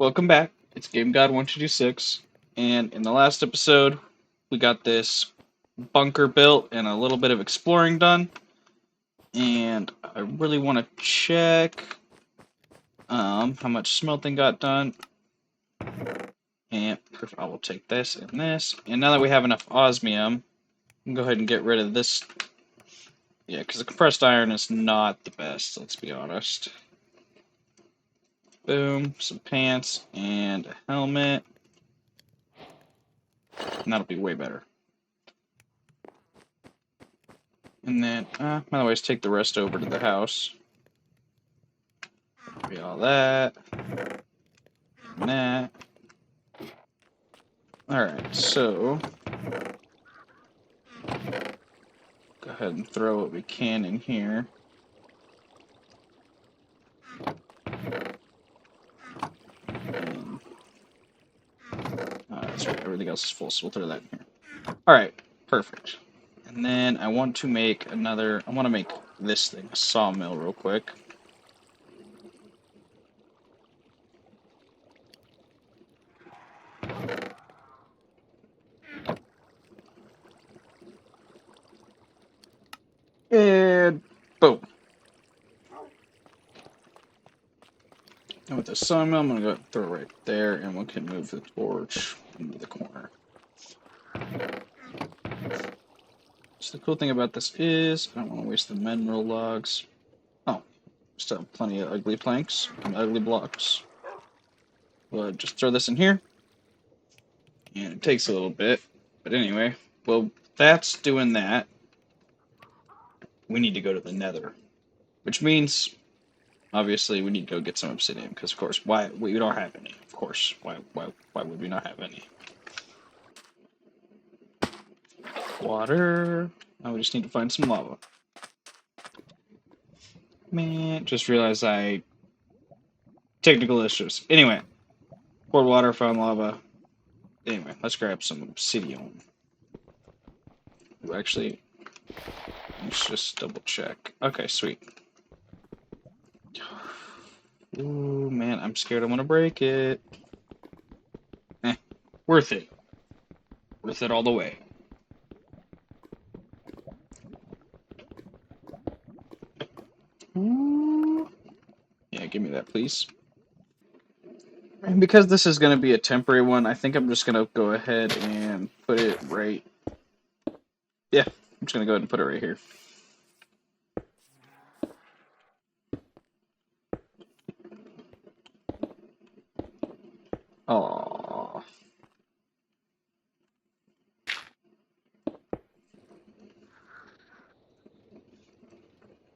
Welcome back. It's Game God 1226, and in the last episode, we got this bunker built and a little bit of exploring done. And I really want to check how much smelting got done. And I will take this and this. And now that we have enough osmium, we can go ahead and get rid of this. Yeah, because the compressed iron is not the best, let's be honest. Boom, some pants and a helmet. And that'll be way better. And then, might always take the rest over to the house. Be all that. And that. Alright, so go ahead and throw what we can in here. And, that's right, everything else is full, so we'll throw that in here. Alright, perfect. And then I want to make this thing, a sawmill, real quick. And boom. And with the sawmill, I'm going to go throw it right there, and we can move the torch into the corner. So the cool thing about this is, I don't want to waste the mineral logs. Oh, still have plenty of ugly planks and ugly blocks. But just throw this in here. And it takes a little bit. But anyway, well, that's doing that. We need to go to the Nether. Which means, obviously, we need to go get some obsidian. Because, of course, why? We don't have any. Of course. Why would we not have any? Water. Now we just need to find some lava. Man, just realized technical issues. Anyway, poured water, found lava. Anyway, let's grab some obsidian. Actually, let's just double check. Okay, sweet. Ooh, man, I'm scared I'm gonna break it. Worth it. Worth it all the way. Ooh. Yeah, give me that, please. And because this is going to be a temporary one, I think I'm just going to go ahead and put it right... Yeah, I'm just going to go ahead and put it right here. Aww.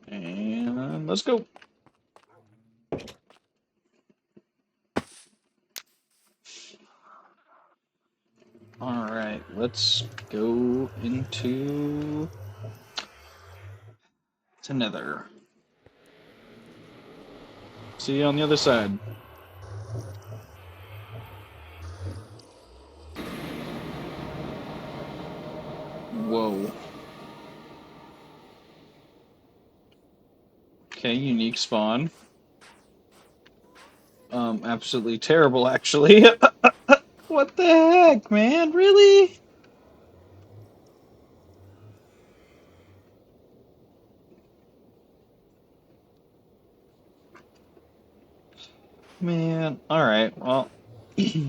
And let's go. Alright, let's go into Nether. See you on the other side. Whoa. Okay, unique spawn. Absolutely terrible, actually. What the heck, man? Really? Man, alright, well. I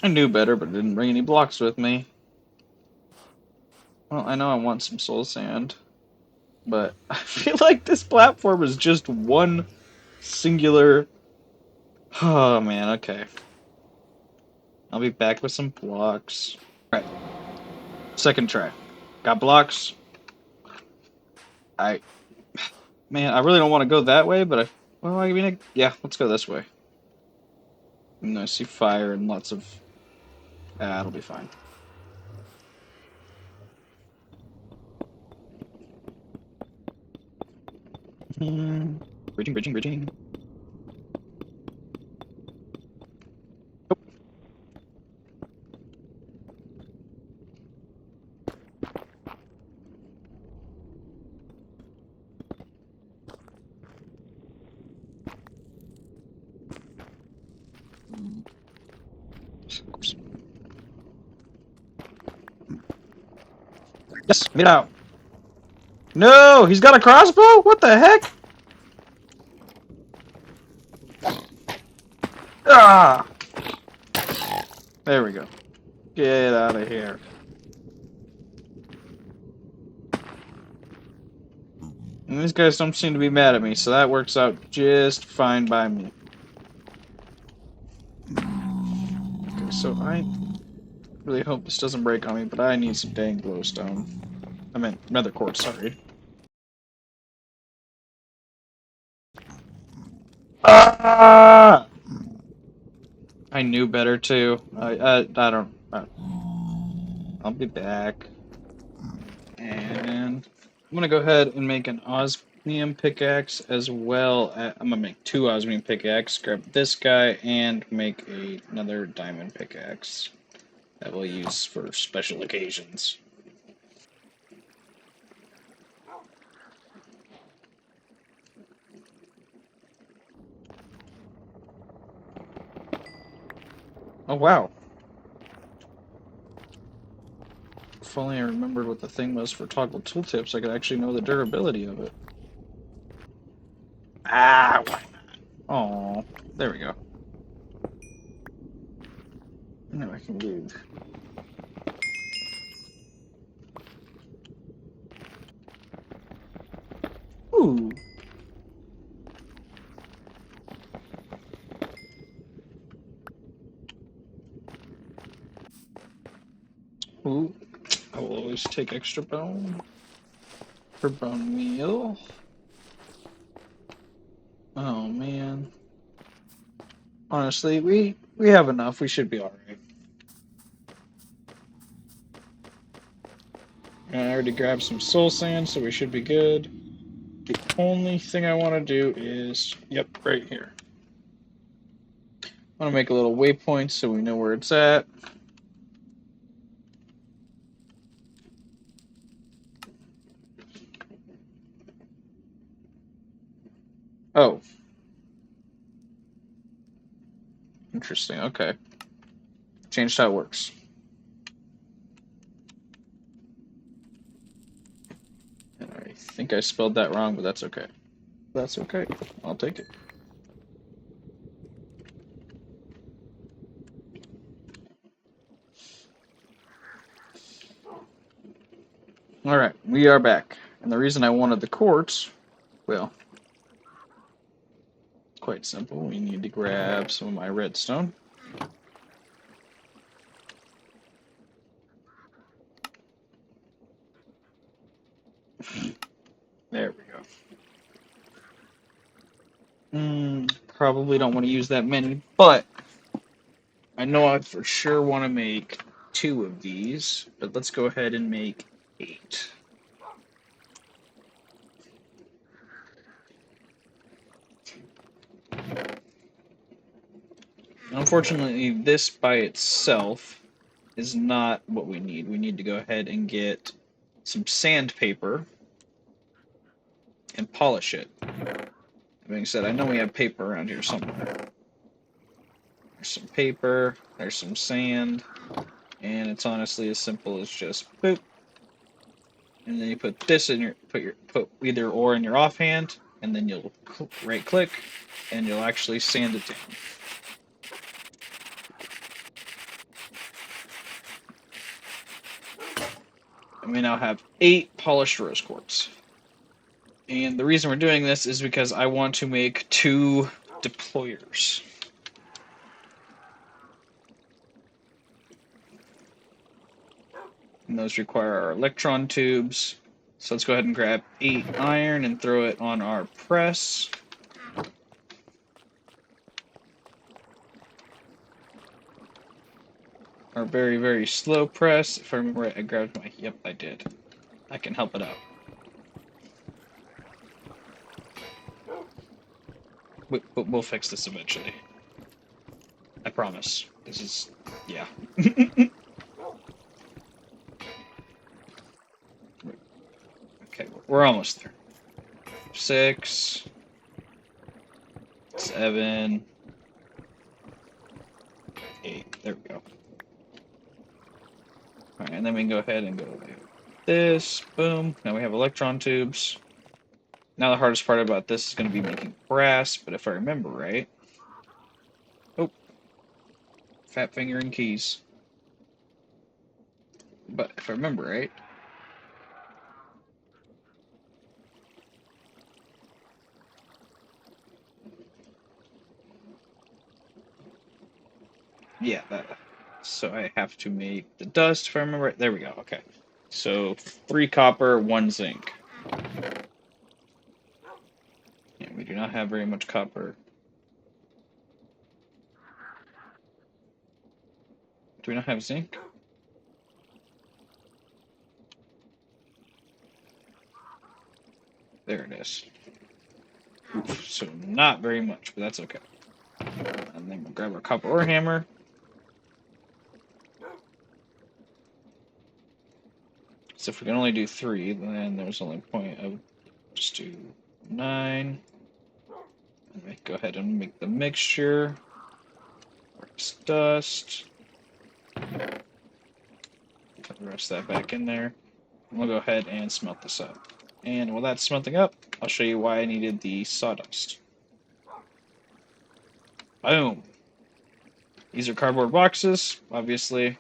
knew better, but didn't bring any blocks with me. Well, I know I want some soul sand, but I feel like this platform is just one singular... Oh, man, okay. I'll be back with some blocks. Alright. Second try. Got blocks. Man, I really don't want to go that way, but well, I mean, yeah, let's go this way. And I see fire and lots of... it'll be fine. Bridging. Oh. Yes, get out. No, he's got a crossbow? What the heck? Ah! There we go. Get out of here. And these guys don't seem to be mad at me, so that works out just fine by me. Okay, so I really hope this doesn't break on me, but I need some dang glowstone. I meant nether quartz, sorry. Ah! I knew better too. I don't. I'll be back. And I'm gonna go ahead and make an osmium pickaxe as well. I'm gonna make two osmium pickaxe. Grab this guy and make another diamond pickaxe that we'll use for special occasions. Oh wow! If only I remembered what the thing was for toggle tooltips, I could actually know the durability of it. Ah! Why not? Oh, there we go. Now I can leave. Ooh. Ooh. I will always take extra bone for bone meal. Oh man. Honestly, we have enough. We should be alright. I already grabbed some soul sand, so we should be good. The only thing I want to do is, yep, right here. I want to make a little waypoint so we know where it's at. Oh. Interesting, okay. Changed how it works. And I think I spelled that wrong, but that's okay. That's okay. I'll take it. Alright, we are back. And the reason I wanted the quartz, well, quite simple. We need to grab some of my redstone. There we go. Probably don't want to use that many, but I know I for sure want to make 2 of these, but let's go ahead and make 8. Unfortunately, this by itself is not what we need. We need to go ahead and get some sandpaper and polish it. That being said, I know we have paper around here somewhere. There's some paper, there's some sand, and it's honestly as simple as just boop. And then you put this in put either ore in your offhand, and then you'll right click, and you'll actually sand it down. And we now have 8 polished rose quartz. And the reason we're doing this is because I want to make 2 deployers. And those require our electron tubes. So let's go ahead and grab 8 iron and throw it on our press. Our very, very slow press. If I remember right, I grabbed my... Yep, I did. I can help it out. We'll fix this eventually. I promise. This is... yeah. Okay, we're almost there. 6... 7... There we go. Alright, and then we can go ahead and go like this. Boom. Now we have electron tubes. Now the hardest part about this is going to be making brass, but if I remember right... Oh. Fat finger and keys. But if I remember right... Yeah, that... So I have to make the dust, if I remember right. There we go, okay. So 3 copper, 1 zinc. Yeah, we do not have very much copper. Do we not have zinc? There it is. Oof, so not very much, but that's okay. And then we'll grab our copper ore hammer. So if we can only do 3, then there's only a point of just do 9. And go ahead and make the mixture. Brass dust. Put the rest of that back in there. And we'll go ahead and smelt this up. And while that's smelting up, I'll show you why I needed the sawdust. Boom! These are cardboard boxes, obviously.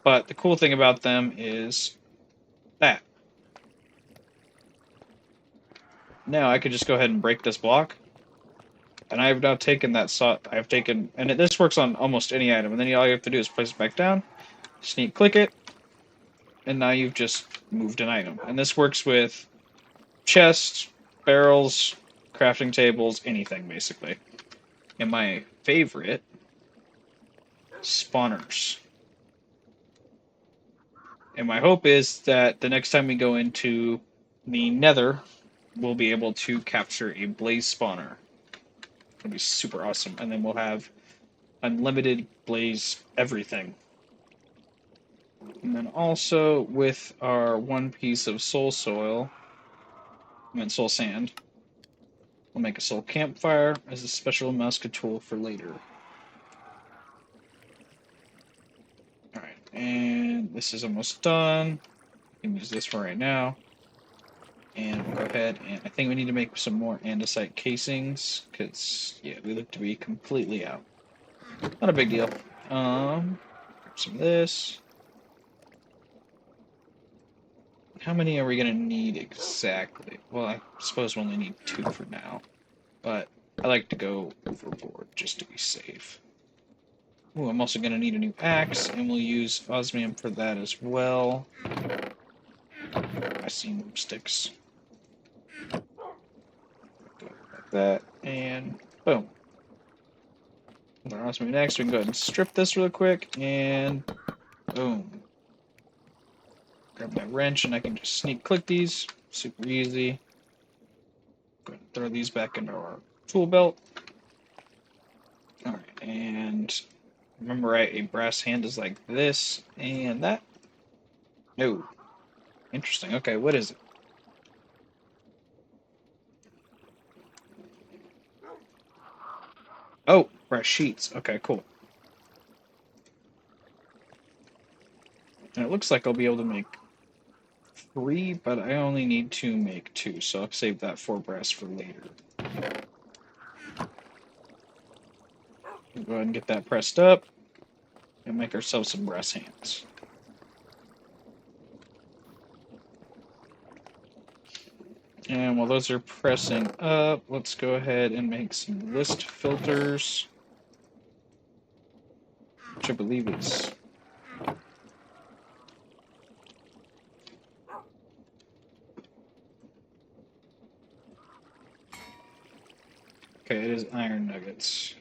But the cool thing about them is that. Now I could just go ahead and break this block. And I've now taken that and this works on almost any item. And then all you have to do is place it back down, sneak click it, and now you've just moved an item. And this works with chests, barrels, crafting tables, anything basically. And my favorite, spawners. And my hope is that the next time we go into the Nether, we'll be able to capture a blaze spawner. It'll be super awesome. And then we'll have unlimited blaze everything. And then also with our 1 piece of soul soil, soul sand, we'll make a soul campfire as a special musket tool for later. Alright, and this is almost done. We can use this for right now. And we'll go ahead and I think we need to make some more andesite casings, because, yeah, we look to be completely out. Not a big deal. Grab some of this. How many are we going to need exactly? Well, I suppose we only need 2 for now. But I like to go overboard just to be safe. Ooh, I'm also going to need a new axe, and we'll use osmium for that as well. I see sticks. Go like that, and boom. With our osmium next, we can go ahead and strip this real quick, and boom. Grab my wrench, and I can just sneak click these. Super easy. Go ahead and throw these back into our tool belt. Alright, and remember right, a brass hand is like this, and that. No. Interesting. Okay, what is it? Oh, brass sheets. Okay, cool. And it looks like I'll be able to make 3, but I only need to make 2, so I'll save that 4 brass for later. We'll go ahead and get that pressed up, and make ourselves some brass hands. And while those are pressing up, let's go ahead and make some list filters, which I believe is... Okay, it is iron nuggets.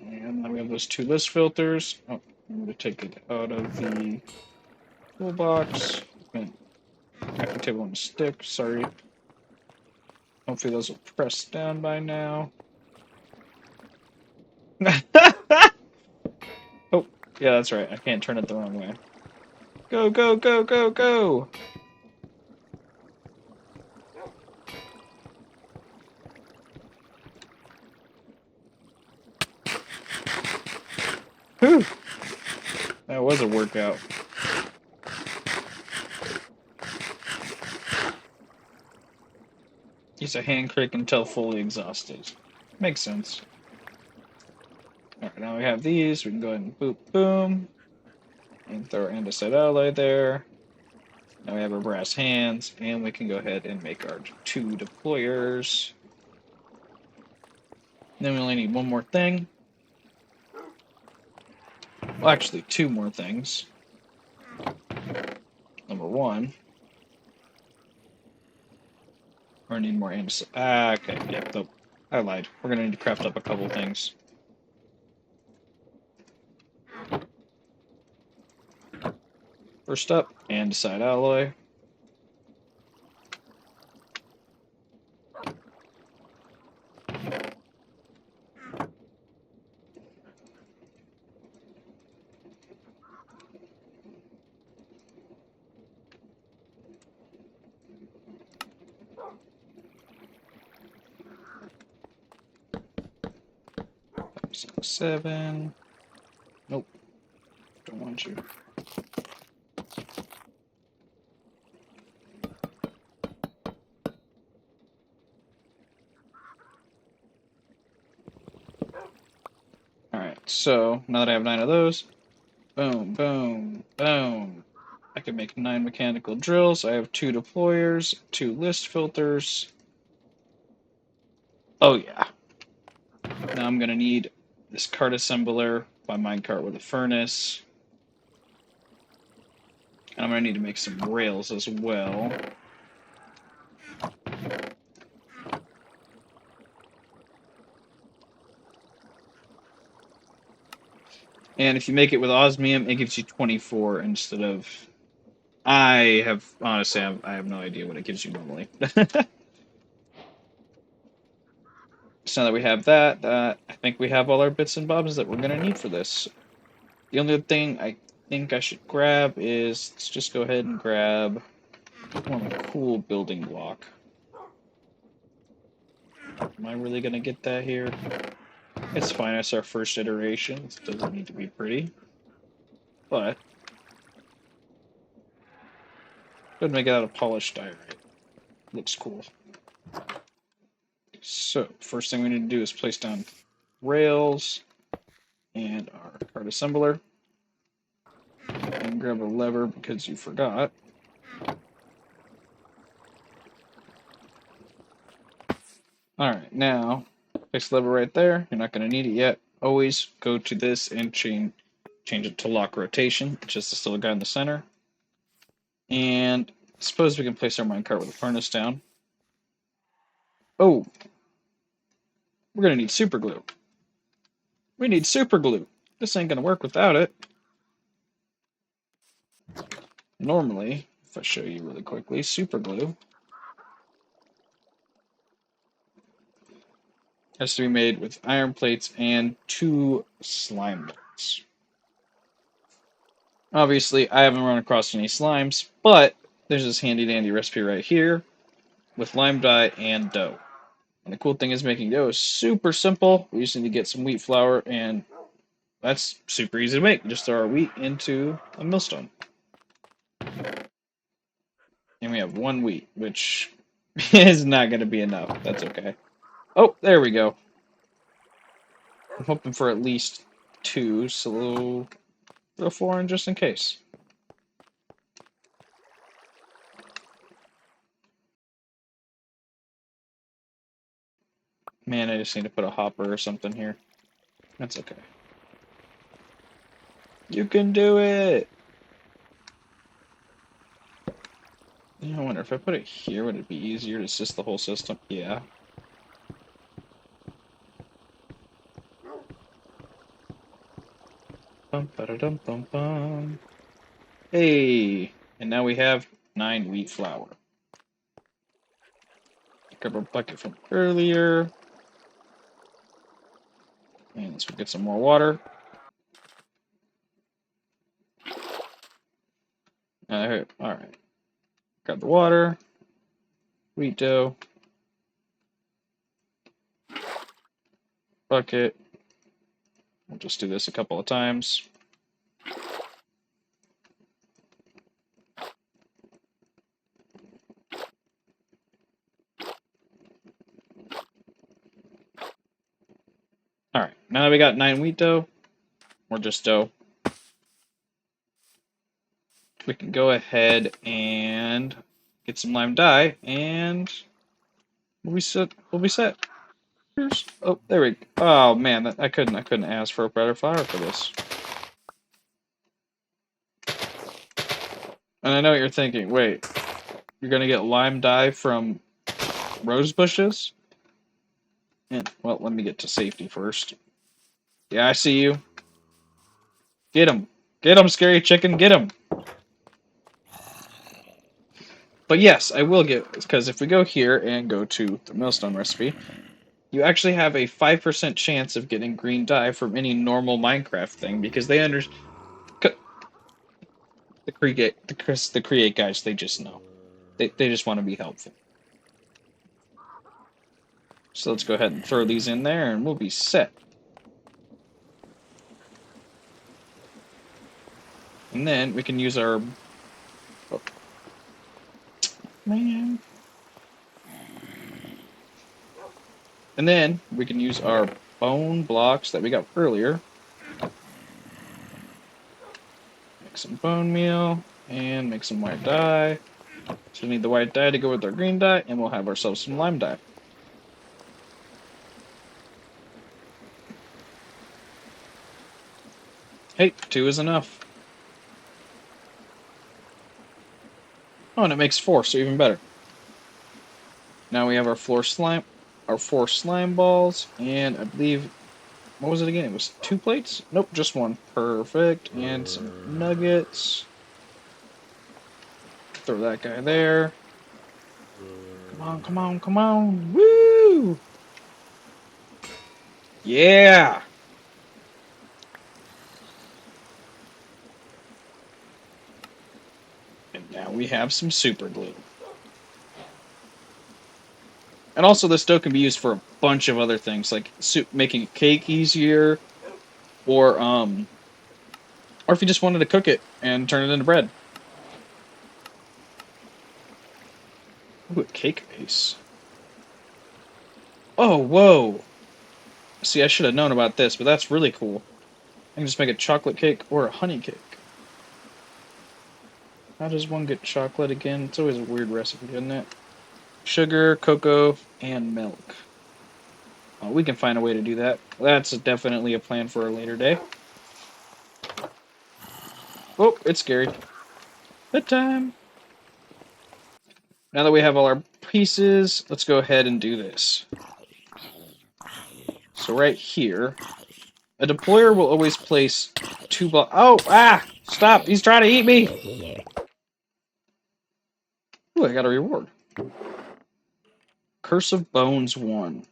And then we have those 2 list filters. Oh, I'm going to take it out of the toolbox. Crafting table on a stick, sorry. Hopefully those will press down by now. Yeah, that's right. I can't turn it the wrong way. Go, go, go, go, go! Whew! That was a workout. Use a hand crank until fully exhausted. Makes sense. Alright, now we have these. We can go ahead and boop, boom. And throw our andesite alloy there. Now we have our brass hands, and we can go ahead and make our 2 deployers. Then we only need one more thing. Well, actually, 2 more things. Number 1. Or need more andesite. Ah, okay, yep, nope. I lied. We're gonna need to craft up a couple things. First up, andesite alloy. Six, 7. Nope, don't want you. Alright, so now that I have 9 of those, boom, boom, boom. I can make 9 mechanical drills. I have 2 deployers, 2 list filters. Oh yeah. Now I'm gonna need this cart assembler, my minecart with a furnace. And I'm gonna need to make some rails as well. And if you make it with osmium, it gives you 24 instead of. Honestly, I have no idea what it gives you normally. So now that we have that, I think we have all our bits and bobs that we're gonna need for this. The only thing I think I should grab is, let's just go ahead and grab one cool building block. Am I really gonna get that here? It's fine, it's our first iteration. It doesn't need to be pretty. But go ahead and make it out of polished diorite. Looks cool. So, first thing we need to do is place down rails and our cart assembler. And grab a lever because you forgot. Alright, now, place the lever right there. You're not going to need it yet. Always go to this and change it to lock rotation, just to still a guy in the center. And suppose we can place our minecart with a furnace down. Oh, we're going to need super glue. We need super glue. This ain't going to work without it. Normally, if I show you really quickly, super glue has to be made with iron plates and 2 slime molds. Obviously, I haven't run across any slimes, but there's this handy dandy recipe right here with lime dye and dough. And the cool thing is making dough is super simple. We just need to get some wheat flour, and that's super easy to make. Just throw our wheat into a millstone. And we have 1 wheat, which is not going to be enough. That's okay. Oh, there we go. I'm hoping for at least 2, so throw 4 in just in case. Man, I just need to put a hopper or something here. That's okay. You can do it! I wonder if I put it here, would it be easier to assist the whole system? Yeah. Bum, ba-da-dum, bum, bum. Hey! And now we have 9 wheat flour. Grab our bucket from earlier. And let's go get some more water. grab the water, wheat dough, bucket. We'll just do this a couple of times. Alright, now that we got 9 wheat dough, or just dough, we can go ahead and get some lime dye, and we'll be set. We'll be set. Oh, there we go. Oh man, I couldn't ask for a better flower for this. And I know what you're thinking. Wait, you're gonna get lime dye from rose bushes? And well, let me get to safety first. Yeah, I see you. Get him. Get him, scary chicken. Get him. But yes, I will get, because if we go here and go to the millstone recipe, you actually have a 5% chance of getting green dye from any normal Minecraft thing, because they understand. The create guys, they just know. They just want to be helpful. So let's go ahead and throw these in there, and we'll be set. And then we can use our... Oh, man. And then we can use our bone blocks that we got earlier. Make some bone meal, and make some white dye. So we need the white dye to go with our green dye, and we'll have ourselves some lime dye. Hey, 2 is enough. Oh, and it makes 4, so even better. Now we have our 4 slime balls, and I believe, what was it again? It was 2 plates? Nope, just 1. Perfect. And some nuggets. Throw that guy there. Come on, come on, come on. Woo! Yeah! And now we have some super glue. And also this dough can be used for a bunch of other things, like making a cake easier, or if you just wanted to cook it and turn it into bread. Ooh, a cake base. Oh, whoa! See, I should have known about this, but that's really cool. I can just make a chocolate cake or a honey cake. How does one get chocolate again? It's always a weird recipe, isn't it? Sugar, cocoa, and milk. Oh, we can find a way to do that. That's definitely a plan for a later day. Oh, it's scary. Bedtime! Now that we have all our pieces, let's go ahead and do this. So right here, a deployer will always place 2 blocks. Oh, ah! Stop! He's trying to eat me! Ooh, I got a reward. Curse of Bones 1.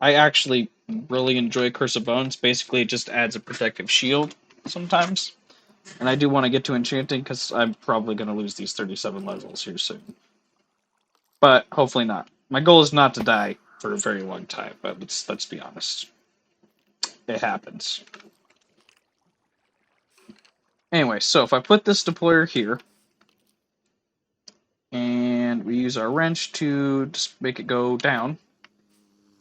I actually really enjoy Curse of Bones. Basically, it just adds a protective shield sometimes. And I do want to get to enchanting, because I'm probably going to lose these 37 levels here soon. But hopefully not. My goal is not to die for a very long time, but let's be honest. It happens. Anyway, so if I put this deployer here, and we use our wrench to just make it go down,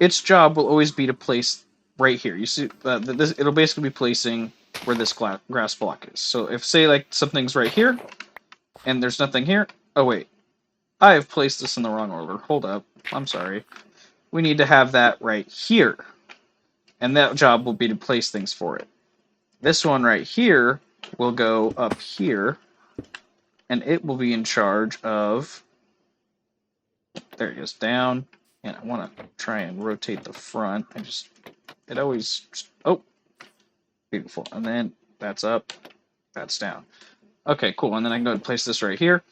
its job will always be to place right here. You see, it'll basically be placing where this grass block is. So if, say, like, something's right here, and there's nothing here... Oh, wait. I have placed this in the wrong order. Hold up. I'm sorry. We need to have that right here. And that job will be to place things for it. This one right here will go up here, and it will be in charge of... There it goes, down. And I want to try and rotate the front. It always... Oh! Beautiful. And then that's up, that's down. Okay, cool. And then I can go and place this right here.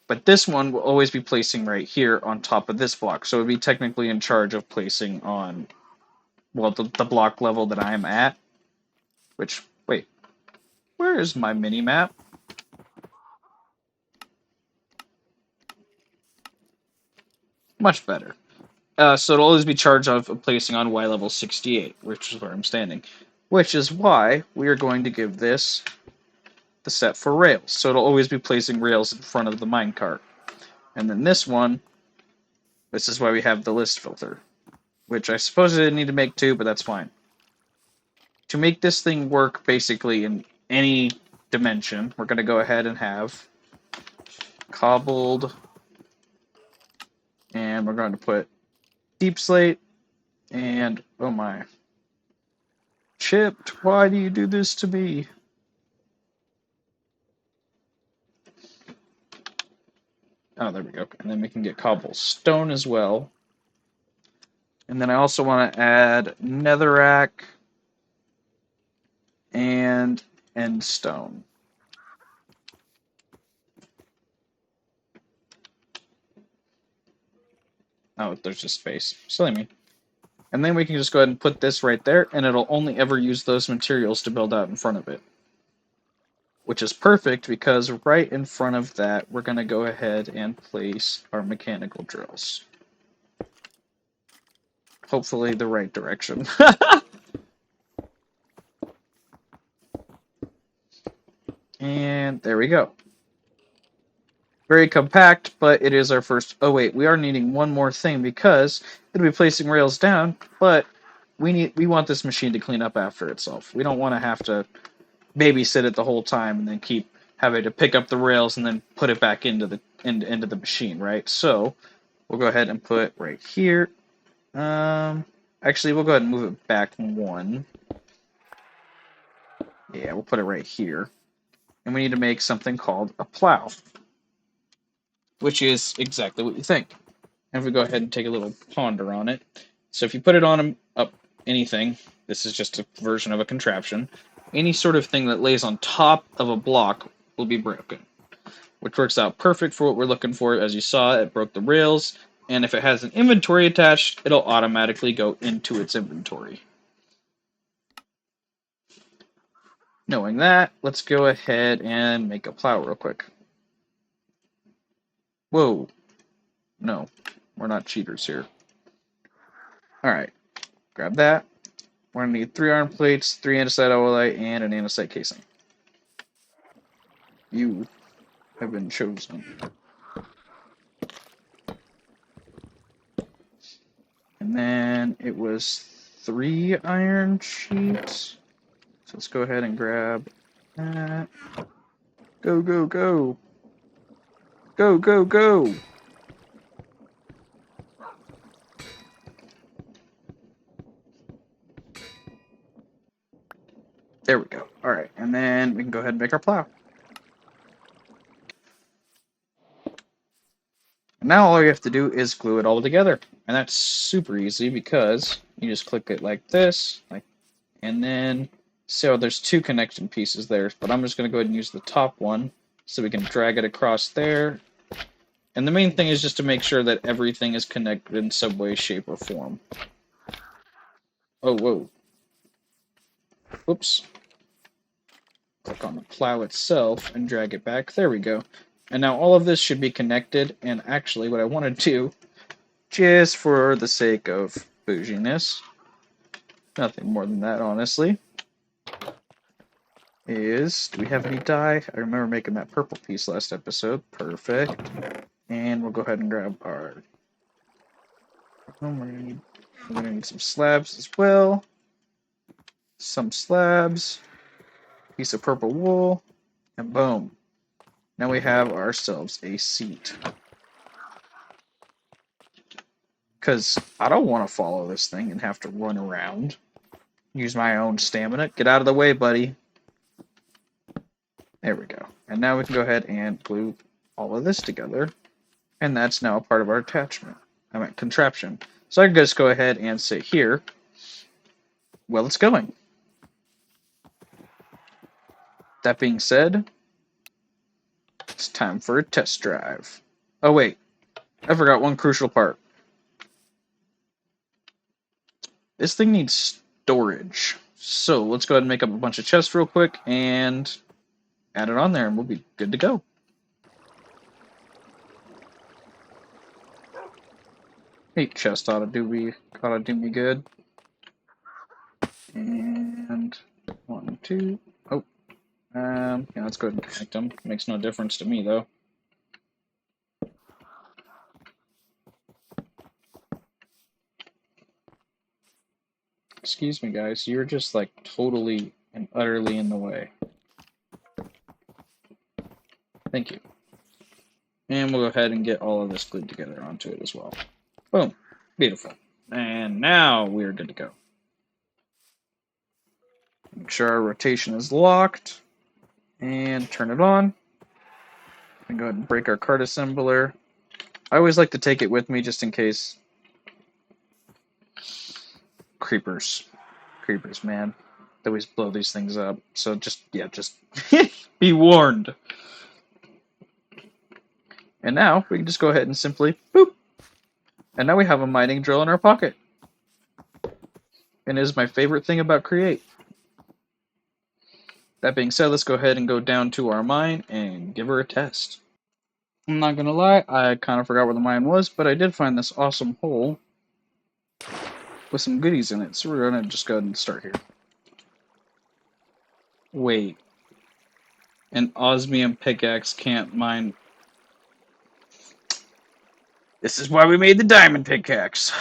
But this one will always be placing right here on top of this block. So it would be technically in charge of placing on, well, the block level that I am at. Which, wait, where is my mini-map? Much better. So it'll always be charged off of placing on Y level 68, which is where I'm standing. Which is why we are going to give this the set for rails. So it'll always be placing rails in front of the minecart. And then this one, this is why we have the list filter. Which I suppose I didn't need to make two, but that's fine. To make this thing work basically in any dimension, we're going to go ahead and have cobbled, and we're going to put deep slate, and oh my. Chipped, why do you do this to me? Oh, there we go. And then we can get cobblestone as well. And then I also want to add netherrack and endstone. Oh, there's just space. Silly me. And then we can just go ahead and put this right there, and it'll only ever use those materials to build out in front of it. Which is perfect, because right in front of that, we're going to go ahead and place our mechanical drills. Hopefully the right direction. And there we go. Very compact, but it is our first... Oh wait, we are needing one more thing, because it'll be placing rails down, but we want this machine to clean up after itself. We don't want to have to babysit it the whole time and then keep having to pick up the rails and then put it back into the machine, right? So we'll go ahead and put right here. Actually, we'll go ahead and move it back one. Yeah, we'll put it right here. And we need to make something called a plow, which is exactly what you think. And if we go ahead and take a little ponder on it. So if you put it on up anything, this is just a version of a contraption, any sort of thing that lays on top of a block will be broken, which works out perfect for what we're looking for. As you saw, it broke the rails, and if it has an inventory attached, it'll automatically go into its inventory. Knowing that, let's go ahead and make a plow real quick. Whoa. No, we're not cheaters here. Alright, grab that. We're going to need 3 iron plates, 3 andesite alloy, and an andesite casing. You have been chosen. And then it was 3 iron sheets. So let's go ahead and grab that. Go, go, go. Go, go, go. There we go. All right, and then we can go ahead and make our plow. And now all you have to do is glue it all together. And that's super easy because you just click it like this, and then so there's 2 connection pieces there, but I'm just going to go ahead and use the top one so we can drag it across there. And the main thing is just to make sure that everything is connected in some way, shape, or form. Oh, whoa. Oops. Click on the plow itself and drag it back. There we go. And now all of this should be connected, and actually what I want to do, just for the sake of bouginess, nothing more than that, honestly, is, do we have any dye? I remember making that purple piece last episode. Perfect. And we'll go ahead and grab our... we're gonna need some slabs as well. Some slabs. Piece of purple wool. And boom. Now we have ourselves a seat. Because I don't want to follow this thing and have to run around. Use my own stamina. Get out of the way, buddy. There we go. And now we can go ahead and glue all of this together. And that's now a part of our contraption. So I can just go ahead and say here, well, it's going. That being said, it's time for a test drive. Oh, wait. I forgot one crucial part. This thing needs storage. So let's go ahead and make up a bunch of chests real quick and add it on there, and we'll be good to go. 8 chest ought to do me good. And 1, 2. Oh, yeah, let's go ahead and connect them. Makes no difference to me though. Excuse me, guys. You're just like totally and utterly in the way. Thank you. And we'll go ahead and get all of this glued together onto it as well. Boom. Beautiful. And now we're good to go. Make sure our rotation is locked. And turn it on. And go ahead and break our card assembler. I always like to take it with me just in case. Creepers. Creepers, man. They always blow these things up. So just be warned. And now we can just go ahead and simply boop. And now we have a mining drill in our pocket. And it is my favorite thing about Create. That being said, let's go ahead and go down to our mine and give her a test. I'm not gonna lie, I kind of forgot where the mine was, but I did find this awesome hole with some goodies in it. So we're gonna just go ahead and start here. Wait. An osmium pickaxe can't mine. This is why we made the diamond pickaxe.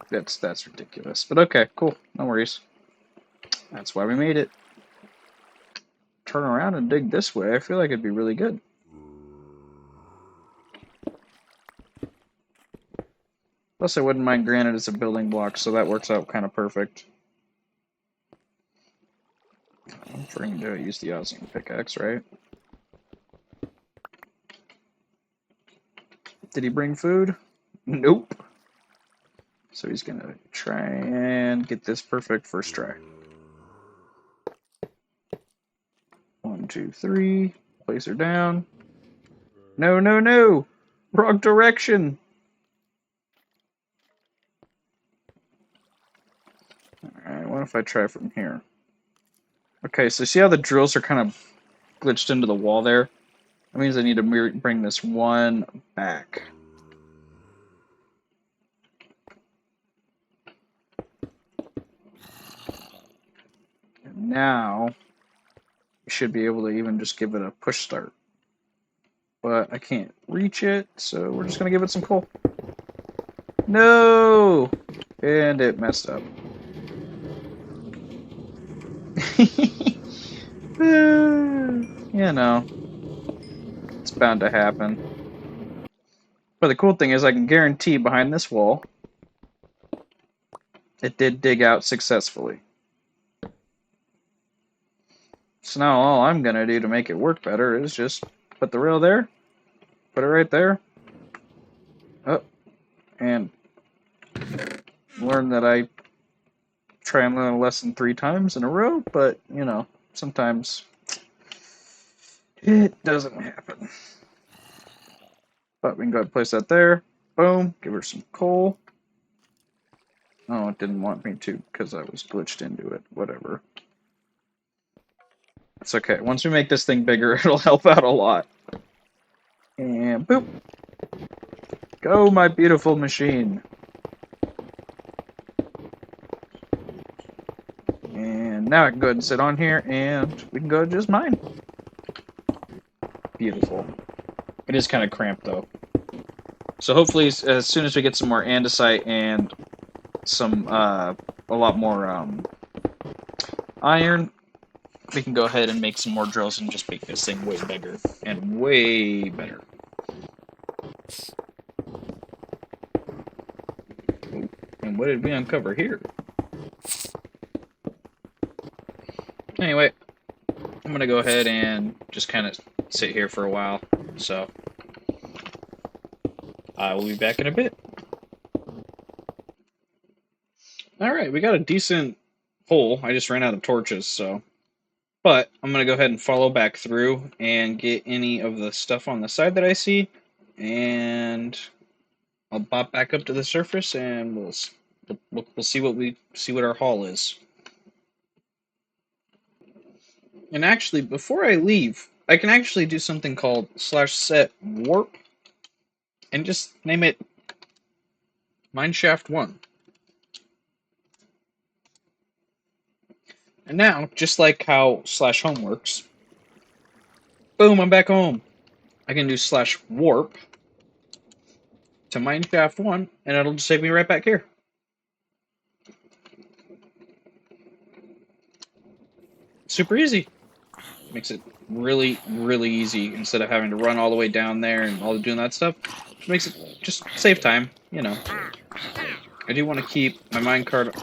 That's ridiculous. But okay, cool. No worries. That's why we made it. Turn around and dig this way. I feel like it'd be really good. Plus, I wouldn't mind granite as a building block, so that works out kind of perfect. If we're going to use the osmium pickaxe, right? Did he bring food? Nope. So he's going to try and get this perfect first try. 1, 2, 3. Place her down. No, no, no! Wrong direction! Alright, what if I try from here? Okay, so see how the drills are kind of glitched into the wall there? That means I need to bring this one back. And now, we should be able to even just give it a push start. But I can't reach it, so we're just going to give it some coal. No! And it messed up. You know, it's bound to happen. But the cool thing is I can guarantee behind this wall, it did dig out successfully. So now all I'm going to do to make it work better is just put the rail there, put it right there, oh, and learn that I try and learn a lesson 3 times in a row, but, you know, sometimes it doesn't happen. But we can go ahead and place that there. Boom. Give her some coal. Oh, it didn't want me to because I was glitched into it. Whatever. It's okay. Once we make this thing bigger, it'll help out a lot. And boop. Go, my beautiful machine. And now I can go ahead and sit on here and we can go just mine. Beautiful. It is kind of cramped though. So hopefully as soon as we get some more andesite and some a lot more iron, we can go ahead and make some more drills and just make this thing way bigger and way better. Ooh, and what did we uncover here? Anyway, I'm gonna go ahead and just kind of sit here for a while, so I will be back in a bit. Alright, we got a decent hole. I just ran out of torches, so. But I'm going to go ahead and follow back through and get any of the stuff on the side that I see. And I'll pop back up to the surface and we'll see what our haul is. And actually, before I leave, I can actually do something called /set warp and just name it Mineshaft 1. And now, just like how /home works, boom, I'm back home. I can do /warp to Mineshaft 1, and it'll just take me right back here. Super easy. Makes it really, really easy instead of having to run all the way down there and all doing that stuff. It makes it just save time, you know. I do want to keep my minecart,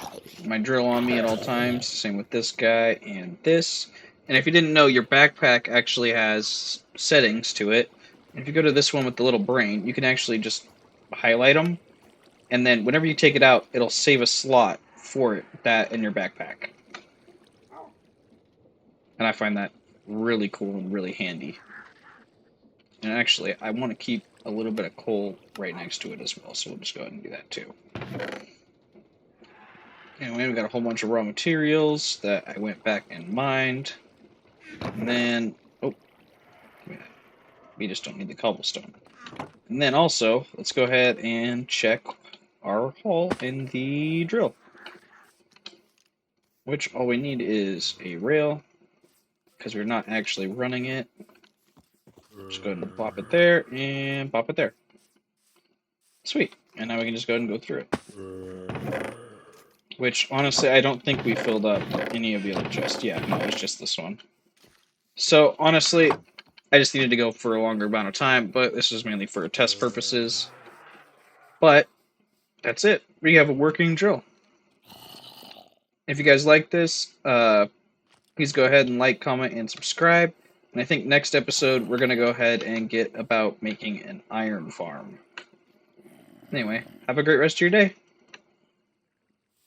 my drill on me at all times. Same with this guy and this. And if you didn't know, your backpack actually has settings to it. If you go to this one with the little brain, you can actually just highlight them, and then whenever you take it out, it'll save a slot for it, that in your backpack. And I find that really cool and really handy. And actually, I want to keep a little bit of coal right next to it as well, so we'll just go ahead and do that too. Anyway, we got a whole bunch of raw materials that I went back and mined. And then, oh, we just don't need the cobblestone. And then also, let's go ahead and check our hole in the drill. Which all we need is a rail, because we're not actually running it. Just go ahead and pop it there, and pop it there. Sweet. And now we can just go ahead and go through it. Which, honestly, I don't think we filled up any of the other chests. Yeah, no, it's just this one. So, honestly, I just needed to go for a longer amount of time, but this was mainly for test purposes. But, that's it. We have a working drill. If you guys like this, please go ahead and like, comment, and subscribe. And I think next episode, we're going to go ahead and get about making an iron farm. Anyway, have a great rest of your day.